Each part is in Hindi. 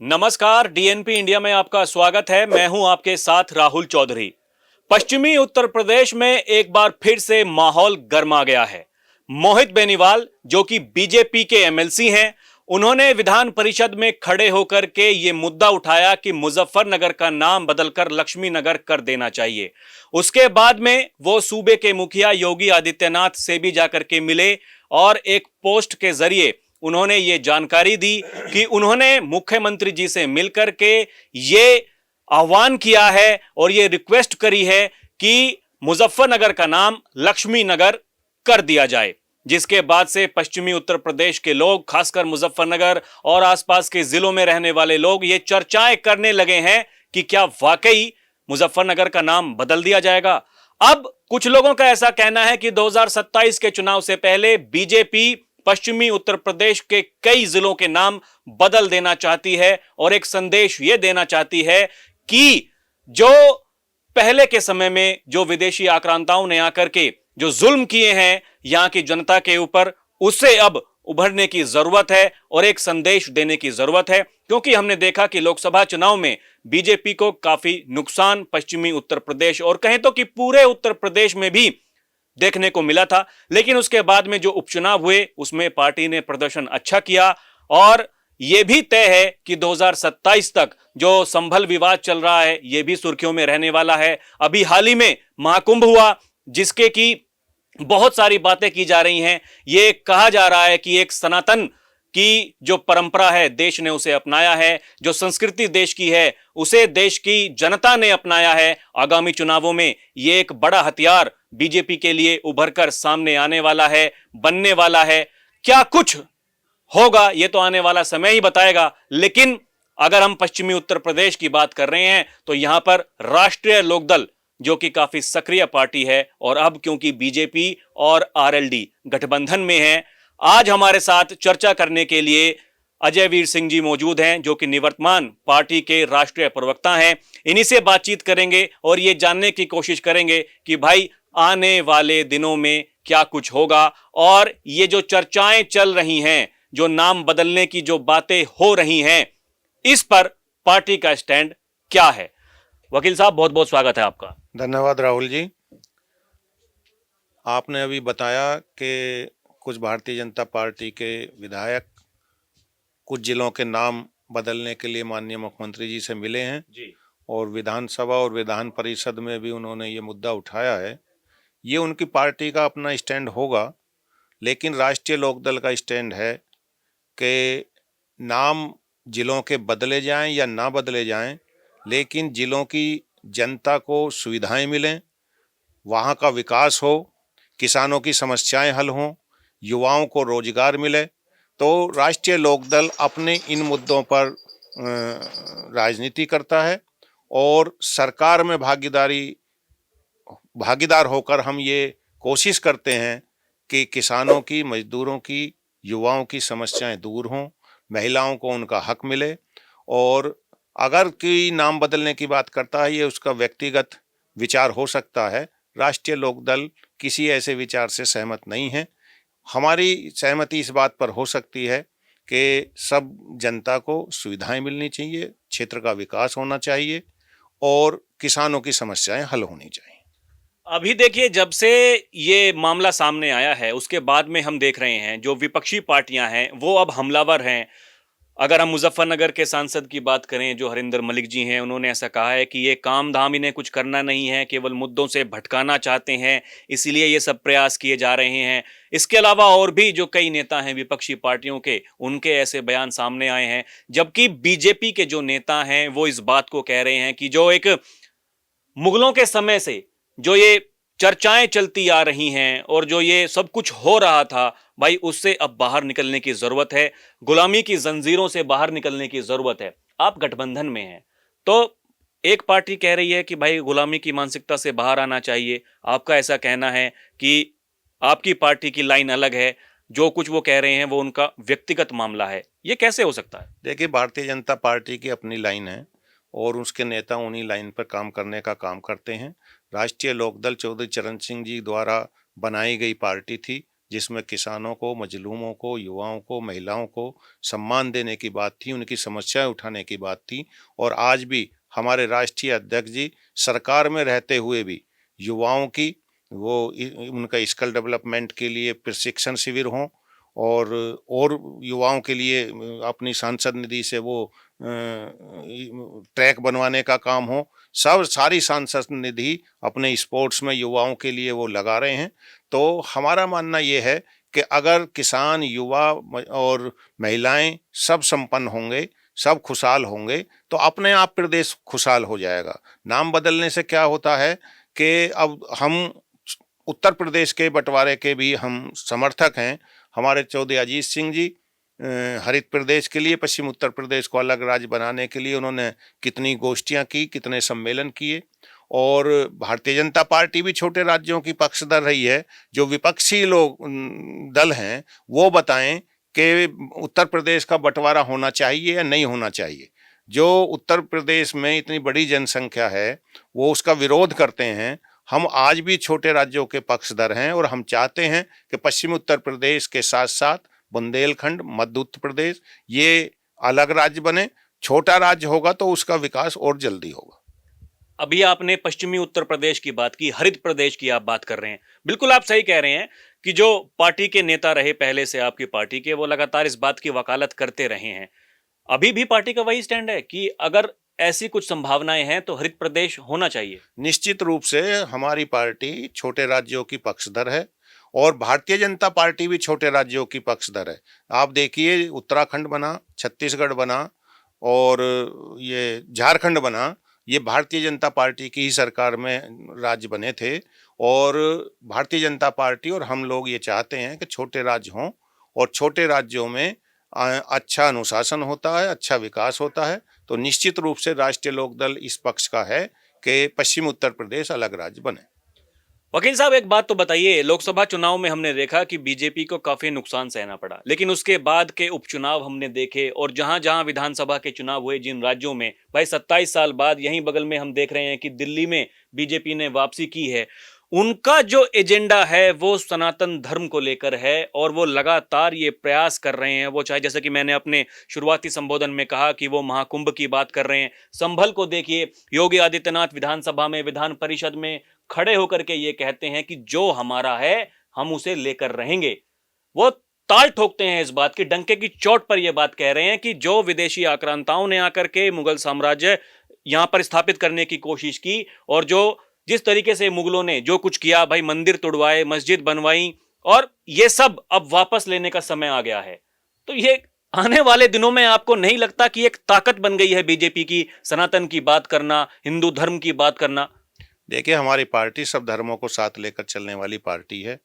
नमस्कार, डीएनपी इंडिया में आपका स्वागत है। मैं हूं आपके साथ राहुल चौधरी। पश्चिमी उत्तर प्रदेश में एक बार फिर से माहौल गर्मा गया है। मोहित बेनीवाल, जो कि बीजेपी के एमएलसी हैं, उन्होंने विधान परिषद में खड़े होकर के ये मुद्दा उठाया कि मुजफ्फरनगर का नाम बदलकर लक्ष्मी नगर कर देना चाहिए। उसके बाद में वो सूबे के मुखिया योगी आदित्यनाथ से भी जाकर के मिले और एक पोस्ट के जरिए उन्होंने ये जानकारी दी कि उन्होंने मुख्यमंत्री जी से मिलकर के ये आह्वान किया है और ये रिक्वेस्ट करी है कि मुजफ्फरनगर का नाम लक्ष्मी नगर कर दिया जाए, जिसके बाद से पश्चिमी उत्तर प्रदेश के लोग, खासकर मुजफ्फरनगर और आसपास के जिलों में रहने वाले लोग ये चर्चाएं करने लगे हैं कि क्या वाकई मुजफ्फरनगर का नाम बदल दिया जाएगा। अब कुछ लोगों का ऐसा कहना है कि 2027 के चुनाव से पहले बीजेपी पश्चिमी उत्तर प्रदेश के कई जिलों के नाम बदल देना चाहती है और एक संदेश यह देना चाहती है कि जो पहले के समय में जो विदेशी आक्रांताओं ने आकर के जो जुल्म किए हैं यहां की जनता के ऊपर, उससे अब उभरने की जरूरत है और एक संदेश देने की जरूरत है। क्योंकि हमने देखा कि लोकसभा चुनाव में बीजेपी को काफी नुकसान पश्चिमी उत्तर प्रदेश और कहें तो कि पूरे उत्तर प्रदेश में भी देखने को मिला था। लेकिन उसके बाद में जो उपचुनाव हुए उसमें पार्टी ने प्रदर्शन अच्छा किया और यह भी तय है कि 2027 तक जो संभल विवाद चल रहा है यह भी सुर्खियों में रहने वाला है। अभी हाल ही में महाकुंभ हुआ, जिसके की बहुत सारी बातें की जा रही हैं। यह कहा जा रहा है कि एक सनातन की जो परंपरा है देश ने उसे अपनाया है, जो संस्कृति देश की है उसे देश की जनता ने अपनाया है। आगामी चुनावों में यह एक बड़ा हथियार बीजेपी के लिए उभरकर सामने आने वाला है, बनने वाला है। क्या कुछ होगा यह तो आने वाला समय ही बताएगा। लेकिन अगर हम पश्चिमी उत्तर प्रदेश की बात कर रहे हैं तो यहां पर राष्ट्रीय लोकदल, जो कि काफी सक्रिय पार्टी है, और अब क्योंकि बीजेपी और आरएलडी गठबंधन में है, आज हमारे साथ चर्चा करने के लिए अजय वीर सिंह जी मौजूद हैं, जो कि निवर्तमान पार्टी के राष्ट्रीय प्रवक्ता हैं। इन्हीं से बातचीत करेंगे और ये जानने की कोशिश करेंगे कि भाई आने वाले दिनों में क्या कुछ होगा और ये जो चर्चाएं चल रही हैं, जो नाम बदलने की जो बातें हो रही हैं, इस पर पार्टी का स्टैंड क्या है। वकील साहब, बहुत बहुत स्वागत है आपका। धन्यवाद राहुल जी। आपने अभी बताया कि कुछ भारतीय जनता पार्टी के विधायक कुछ जिलों के नाम बदलने के लिए माननीय मुख्यमंत्री जी से मिले हैं जी। और विधानसभा और विधान परिषद में भी उन्होंने ये मुद्दा उठाया है। ये उनकी पार्टी का अपना स्टैंड होगा, लेकिन राष्ट्रीय लोकदल का स्टैंड है कि नाम जिलों के बदले जाएं या ना बदले जाएं, लेकिन जिलों की जनता को सुविधाएं मिलें, वहाँ का विकास हो, किसानों की समस्याएं हल हों, युवाओं को रोजगार मिले। तो राष्ट्रीय लोकदल अपने इन मुद्दों पर राजनीति करता है और सरकार में भागीदार होकर हम ये कोशिश करते हैं कि किसानों की, मजदूरों की, युवाओं की समस्याएं दूर हों, महिलाओं को उनका हक मिले। और अगर कोई नाम बदलने की बात करता है, ये उसका व्यक्तिगत विचार हो सकता है। राष्ट्रीय लोकदल किसी ऐसे विचार से सहमत नहीं है। हमारी सहमति इस बात पर हो सकती है कि सब जनता को सुविधाएं मिलनी चाहिए, क्षेत्र का विकास होना चाहिए और किसानों की समस्याएं हल होनी चाहिए। अभी देखिए, जब से ये मामला सामने आया है उसके बाद में हम देख रहे हैं जो विपक्षी पार्टियां हैं वो अब हमलावर हैं। अगर हम मुजफ्फरनगर के सांसद की बात करें, जो हरिंदर मलिक जी हैं, उन्होंने ऐसा कहा है कि ये काम धाम इन्हें कुछ करना नहीं है, केवल मुद्दों से भटकाना चाहते हैं, इसीलिए ये सब प्रयास किए जा रहे हैं। इसके अलावा और भी जो कई नेता हैं विपक्षी पार्टियों के, उनके ऐसे बयान सामने आए हैं। जबकि बीजेपी के जो नेता हैं वो इस बात को कह रहे हैं कि जो एक मुगलों के समय से जो ये चर्चाएं चलती आ रही हैं और जो ये सब कुछ हो रहा था, भाई उससे अब बाहर निकलने की जरूरत है, गुलामी की जंजीरों से बाहर निकलने की जरूरत है। आप गठबंधन में हैं तो एक पार्टी कह रही है कि भाई गुलामी की मानसिकता से बाहर आना चाहिए, आपका ऐसा कहना है कि आपकी पार्टी की लाइन अलग है, जो कुछ वो कह रहे हैं वो उनका व्यक्तिगत मामला है। ये कैसे हो सकता है? देखिए, भारतीय जनता पार्टी की अपनी लाइन है और उसके नेता उन्हीं लाइन पर काम करने का काम करते हैं। राष्ट्रीय लोकदल चौधरी चरण सिंह जी द्वारा बनाई गई पार्टी थी जिसमें किसानों को, मजलूमों को, युवाओं को, महिलाओं को सम्मान देने की बात थी, उनकी समस्याएं उठाने की बात थी। और आज भी हमारे राष्ट्रीय अध्यक्ष जी सरकार में रहते हुए भी युवाओं की उनका स्किल डेवलपमेंट के लिए प्रशिक्षण शिविर हों, और युवाओं के लिए अपनी सांसद निधि से वो ट्रैक बनवाने का काम हो। सारी सांसद निधि अपने स्पोर्ट्स में युवाओं के लिए वो लगा रहे हैं। तो हमारा मानना ये है कि अगर किसान, युवा और महिलाएं सब संपन्न होंगे, सब खुशहाल होंगे, तो अपने आप प्रदेश खुशहाल हो जाएगा। नाम बदलने से क्या होता है कि अब हम उत्तर प्रदेश के बंटवारे के भी हम समर्थक हैं। हमारे चौधरी अजीत सिंह जी हरित प्रदेश के लिए, पश्चिम उत्तर प्रदेश को अलग राज्य बनाने के लिए उन्होंने कितनी गोष्ठियां की, कितने सम्मेलन किए। और भारतीय जनता पार्टी भी छोटे राज्यों की पक्षधर रही है। जो विपक्षी लोग दल हैं वो बताएं कि उत्तर प्रदेश का बंटवारा होना चाहिए या नहीं होना चाहिए। जो उत्तर प्रदेश में इतनी बड़ी जनसंख्या है वो उसका विरोध करते हैं। हम आज भी छोटे राज्यों के पक्षधर हैं और हम चाहते हैं कि पश्चिम उत्तर प्रदेश के साथ साथ बुंदेलखंड, मध्य उत्तर प्रदेश ये अलग राज्य बने। छोटा राज्य होगा तो उसका विकास और जल्दी होगा। अभी आपने पश्चिमी उत्तर प्रदेश की बात की, हरित प्रदेश की आप बात कर रहे हैं। बिल्कुल आप सही कह रहे हैं कि जो पार्टी के नेता रहे पहले से आपकी पार्टी के, वो लगातार इस बात की वकालत करते रहे हैं। अभी भी पार्टी का वही स्टैंड है कि अगर ऐसी कुछ संभावनाएं हैं तो हरित प्रदेश होना चाहिए। निश्चित रूप से हमारी पार्टी छोटे राज्यों की पक्षधर है और भारतीय जनता पार्टी भी छोटे राज्यों की पक्षधर है। आप देखिए, उत्तराखंड बना, छत्तीसगढ़ बना और ये झारखंड बना, ये भारतीय जनता पार्टी की ही सरकार में राज्य बने थे। और भारतीय जनता पार्टी और हम लोग ये चाहते हैं कि छोटे राज्य हों और छोटे राज्यों में अच्छा अनुशासन होता है, अच्छा विकास होता है। तो निश्चित रूप से राष्ट्रीय लोकदल इस पक्ष का है कि पश्चिम उत्तर प्रदेश अलग राज्य बने। वकील साहब, एक बात तो बताइए, लोकसभा चुनाव में हमने देखा कि बीजेपी को काफी नुकसान सहना पड़ा, लेकिन उसके बाद के उपचुनाव हमने देखे और जहां जहां विधानसभा के चुनाव हुए जिन राज्यों में, भाई 27 साल बाद यहीं बगल में हम देख रहे हैं कि दिल्ली में बीजेपी ने वापसी की है। उनका जो एजेंडा है वो सनातन धर्म को लेकर है और वो लगातार ये प्रयास कर रहे हैं। वो चाहे, जैसे कि मैंने अपने शुरुआती संबोधन में कहा, कि वो महाकुंभ की बात कर रहे हैं। संभल को देखिए, योगी आदित्यनाथ विधानसभा में, विधान परिषद में खड़े होकर के ये कहते हैं कि जो हमारा है हम उसे लेकर रहेंगे। वो ताल ठोकते हैं इस बात की, डंके की चोट पर ये बात कह रहे हैं कि जो विदेशी आक्रांताओं ने आकर के मुगल साम्राज्य यहां पर स्थापित करने की कोशिश की, और जो जिस तरीके से मुगलों ने जो कुछ किया, भाई मंदिर तुड़वाए, मस्जिद बनवाई, और ये सब अब वापस लेने का समय आ गया है। तो ये आने वाले दिनों में आपको नहीं लगता कि एक ताकत बन गई है बीजेपी की, सनातन की बात करना, हिंदू धर्म की बात करना? देखिए, हमारी पार्टी सब धर्मों को साथ लेकर चलने वाली पार्टी है।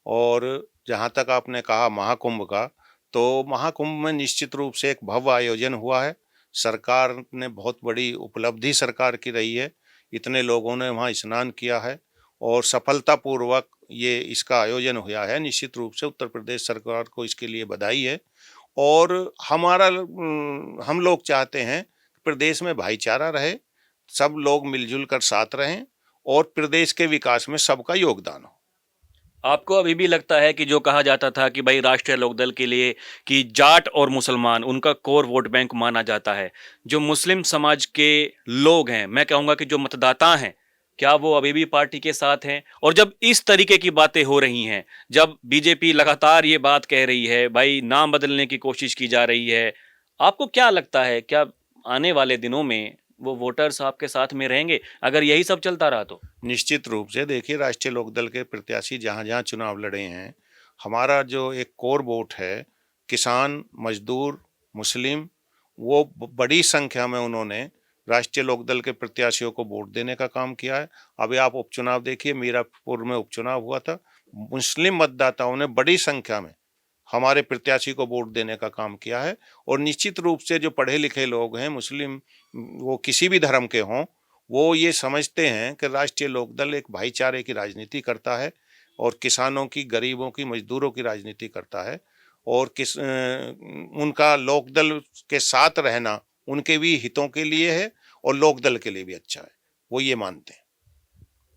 और जहाँ तक आपने कहा महाकुंभ का, तो महाकुंभ में निश्चित रूप से एक भव्य आयोजन हुआ है। सरकार ने बहुत बड़ी उपलब्धि सरकार की रही है। इतने लोगों ने वहाँ स्नान किया है और सफलतापूर्वक ये इसका आयोजन हुआ है। निश्चित रूप से उत्तर प्रदेश सरकार को इसके लिए बधाई है। और हम लोग चाहते हैं कि प्रदेश में भाईचारा रहे, सब लोग मिलजुल कर साथ रहें और प्रदेश के विकास में सबका योगदान हो। आपको अभी भी लगता है कि जो कहा जाता था कि भाई राष्ट्रीय लोकदल के लिए कि जाट और मुसलमान उनका कोर वोट बैंक माना जाता है, जो मुस्लिम समाज के लोग हैं, मैं कहूंगा कि जो मतदाता हैं, क्या वो अभी भी पार्टी के साथ हैं? और जब इस तरीके की बातें हो रही हैं, जब बीजेपी लगातार ये बात कह रही है, भाई नाम बदलने की कोशिश की जा रही है, आपको क्या लगता है, क्या आने वाले दिनों में वो वोटर्स आपके साथ में रहेंगे अगर यही सब चलता रहा तो? निश्चित रूप से देखिए, राष्ट्रीय लोकदल के प्रत्याशी जहाँ जहाँ चुनाव लड़े हैं, हमारा जो एक कोर वोट है, किसान, मजदूर, मुस्लिम, वो बड़ी संख्या में उन्होंने राष्ट्रीय लोकदल के प्रत्याशियों को वोट देने का काम किया है। अभी आप उपचुनाव देखिए, मीरापुर में उपचुनाव हुआ था, मुस्लिम मतदाताओं ने बड़ी संख्या में हमारे प्रत्याशी को वोट देने का काम किया है। और निश्चित रूप से जो पढ़े लिखे लोग हैं, मुस्लिम वो किसी भी धर्म के हों, वो ये समझते हैं कि राष्ट्रीय लोकदल एक भाईचारे की राजनीति करता है और किसानों की, गरीबों की, मजदूरों की राजनीति करता है। और उनका लोकदल के साथ रहना उनके भी हितों के लिए है और लोकदल के लिए भी अच्छा है, वो ये मानते हैं।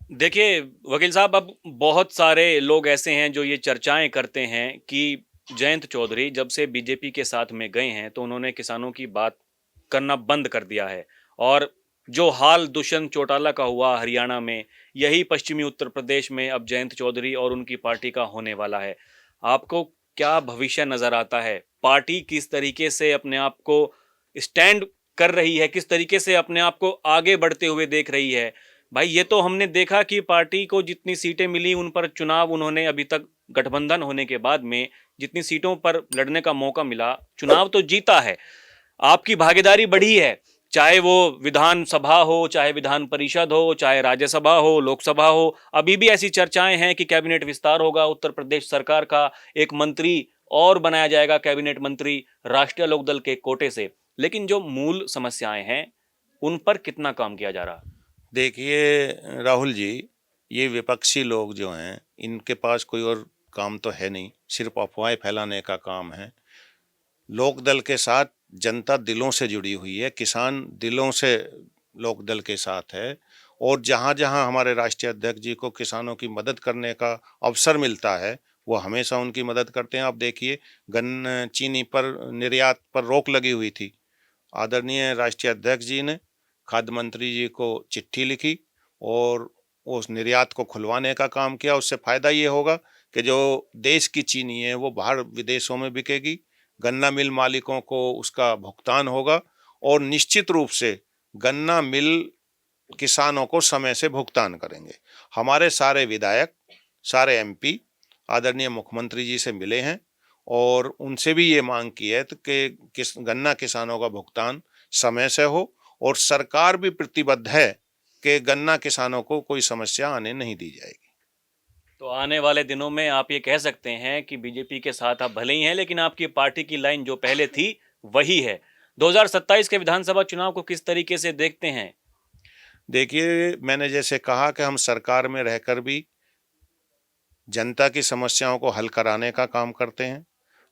देखिए वकील साहब, अब बहुत सारे लोग ऐसे हैं जो ये चर्चाएं करते हैं कि जयंत चौधरी जब से बीजेपी के साथ में गए हैं तो उन्होंने किसानों की बात करना बंद कर दिया है। और जो हाल दुष्यंत चौटाला का हुआ हरियाणा में, यही पश्चिमी उत्तर प्रदेश में अब जयंत चौधरी और उनकी पार्टी का होने वाला है। आपको क्या भविष्य नजर आता है? पार्टी किस तरीके से अपने आप को स्टैंड कर रही है, किस तरीके से अपने आप को आगे बढ़ते हुए देख रही है? भाई ये तो हमने देखा कि पार्टी को जितनी सीटें मिली उन पर चुनाव उन्होंने अभी तक गठबंधन होने के बाद में जितनी सीटों पर लड़ने का मौका मिला, चुनाव तो जीता है। आपकी भागीदारी बढ़ी है, चाहे वो विधान सभा हो, चाहे विधान परिषद हो, चाहे राज्यसभा हो, लोकसभा हो। अभी भी ऐसी चर्चाएं हैं कि कैबिनेट विस्तार होगा उत्तर प्रदेश सरकार का, एक मंत्री और बनाया जाएगा कैबिनेट मंत्री राष्ट्रीय लोकदल के कोटे से। लेकिन जो मूल समस्याएं हैं उन पर कितना काम किया जा रहा? देखिए राहुल जी, ये विपक्षी लोग जो हैं इनके पास कोई और काम तो है नहीं, सिर्फ अफवाहें फैलाने का काम है। लोकदल के साथ जनता दिलों से जुड़ी हुई है, किसान दिलों से लोकदल के साथ है। और जहाँ जहाँ हमारे राष्ट्रीय अध्यक्ष जी को किसानों की मदद करने का अवसर मिलता है वो हमेशा उनकी मदद करते हैं। आप देखिए, चीनी पर निर्यात पर रोक लगी हुई थी, आदरणीय राष्ट्रीय अध्यक्ष जी ने खाद्य मंत्री जी को चिट्ठी लिखी और उस निर्यात को खुलवाने का काम किया। उससे फ़ायदा ये होगा कि जो देश की चीनी है वो बाहर विदेशों में बिकेगी, गन्ना मिल मालिकों को उसका भुगतान होगा और निश्चित रूप से गन्ना मिल किसानों को समय से भुगतान करेंगे। हमारे सारे विधायक, सारे एमपी आदरणीय मुख्यमंत्री जी से मिले हैं और उनसे भी ये मांग की है तो कि गन्ना किसानों का भुगतान समय से हो और सरकार भी प्रतिबद्ध है कि गन्ना किसानों को कोई समस्या आने नहीं दी जाएगी। तो आने वाले दिनों में आप ये कह सकते हैं कि बीजेपी के साथ आप भले ही हैं लेकिन आपकी पार्टी की लाइन जो पहले थी वही है। 2027 के विधानसभा चुनाव को किस तरीके से देखते हैं? देखिए, मैंने जैसे कहा कि हम सरकार में रहकर भी जनता की समस्याओं को हल कराने का काम करते हैं।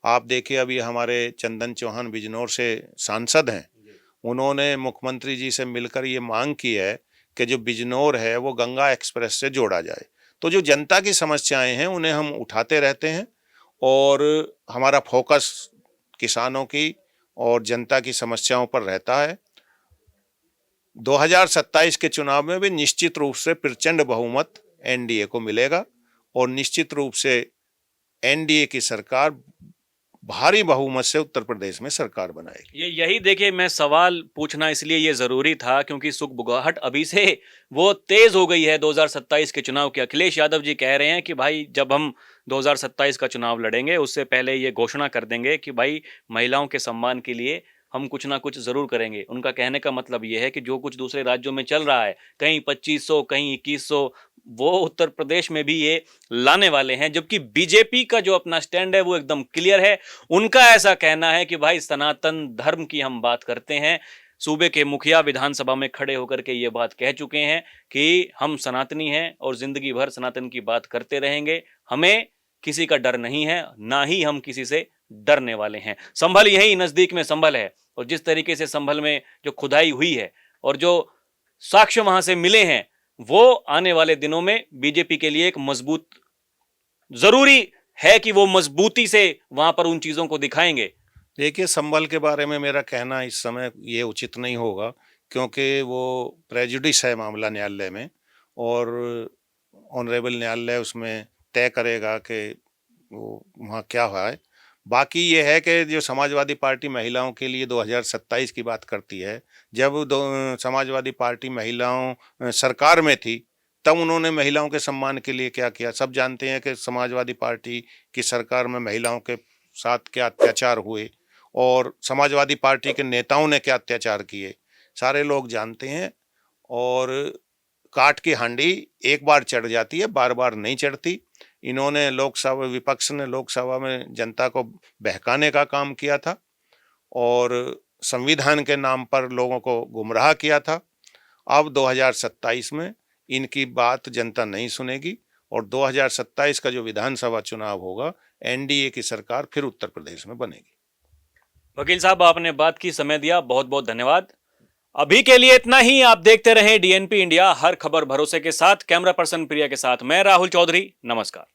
आप देखिए, अभी हमारे चंदन चौहान बिजनौर से सांसद हैं, उन्होंने मुख्यमंत्री जी से मिलकर ये मांग की है कि जो बिजनौर है वो गंगा एक्सप्रेस से जोड़ा जाए। तो जो जनता की समस्याएं हैं उन्हें हम उठाते रहते हैं और हमारा फोकस किसानों की और जनता की समस्याओं पर रहता है। 2027 के चुनाव में भी निश्चित रूप से प्रचंड बहुमत एनडीए को मिलेगा और निश्चित रूप से एनडीए की सरकार भारी बहुमत से उत्तर प्रदेश में सरकार बनाएगी। यही देखिए, मैं सवाल पूछना इसलिए ये जरूरी था क्योंकि सुगबुगाहट अभी से वो तेज हो गई है 2027 के चुनाव की। अखिलेश यादव जी कह रहे हैं कि भाई जब हम 2027 का चुनाव लड़ेंगे उससे पहले ये घोषणा कर देंगे कि भाई महिलाओं के सम्मान के लिए हम कुछ ना कुछ जरूर करेंगे। उनका कहने का मतलब ये है कि जो कुछ दूसरे राज्यों में चल रहा है, कहीं 2500 कहीं 2100, वो उत्तर प्रदेश में भी ये लाने वाले हैं। जबकि बीजेपी का जो अपना स्टैंड है वो एकदम क्लियर है। उनका ऐसा कहना है कि भाई सनातन धर्म की हम बात करते हैं। सूबे के मुखिया विधानसभा में खड़े होकर के ये बात कह चुके हैं कि हम सनातनी हैं और जिंदगी भर सनातन की बात करते रहेंगे। हमें किसी का डर नहीं है, ना ही हम किसी से डरने वाले हैं। संभल यही नजदीक में संभल है और जिस तरीके से संभल में जो खुदाई हुई है और जो साक्ष्य वहां से मिले हैं वो आने वाले दिनों में बीजेपी के लिए एक मजबूत, जरूरी है कि वो मजबूती से वहां पर उन चीजों को दिखाएंगे। देखिए, संभल के बारे में मेरा कहना इस समय ये उचित नहीं होगा क्योंकि वो प्रेजुडिस है मामला न्यायालय में और ऑनरेबल न्यायालय उसमें तय करेगा कि वो वहाँ क्या हुआ है। बाकी ये है कि जो समाजवादी पार्टी महिलाओं के लिए 2027 की बात करती है, जब समाजवादी पार्टी महिलाओं सरकार में थी तब उन्होंने महिलाओं के सम्मान के लिए क्या किया। सब जानते हैं कि समाजवादी पार्टी की सरकार में महिलाओं के साथ क्या अत्याचार हुए और समाजवादी पार्टी के नेताओं ने क्या अत्याचार किए, सारे लोग जानते हैं। और काठ की हांडी एक बार चढ़ जाती है, बार बार नहीं चढ़ती। इन्होंने लोकसभा, विपक्ष ने लोकसभा में जनता को बहकाने का काम किया था और संविधान के नाम पर लोगों को गुमराह किया था। अब 2027 में इनकी बात जनता नहीं सुनेगी और 2027 का जो विधानसभा चुनाव होगा एनडीए की सरकार फिर उत्तर प्रदेश में बनेगी। वकील साहब, आपने बात की, समय दिया, बहुत बहुत धन्यवाद। अभी के लिए इतना ही। आप देखते रहें डीएनपी इंडिया, हर खबर भरोसे के साथ। कैमरा पर्सन प्रिया के साथ मैं राहुल चौधरी, नमस्कार।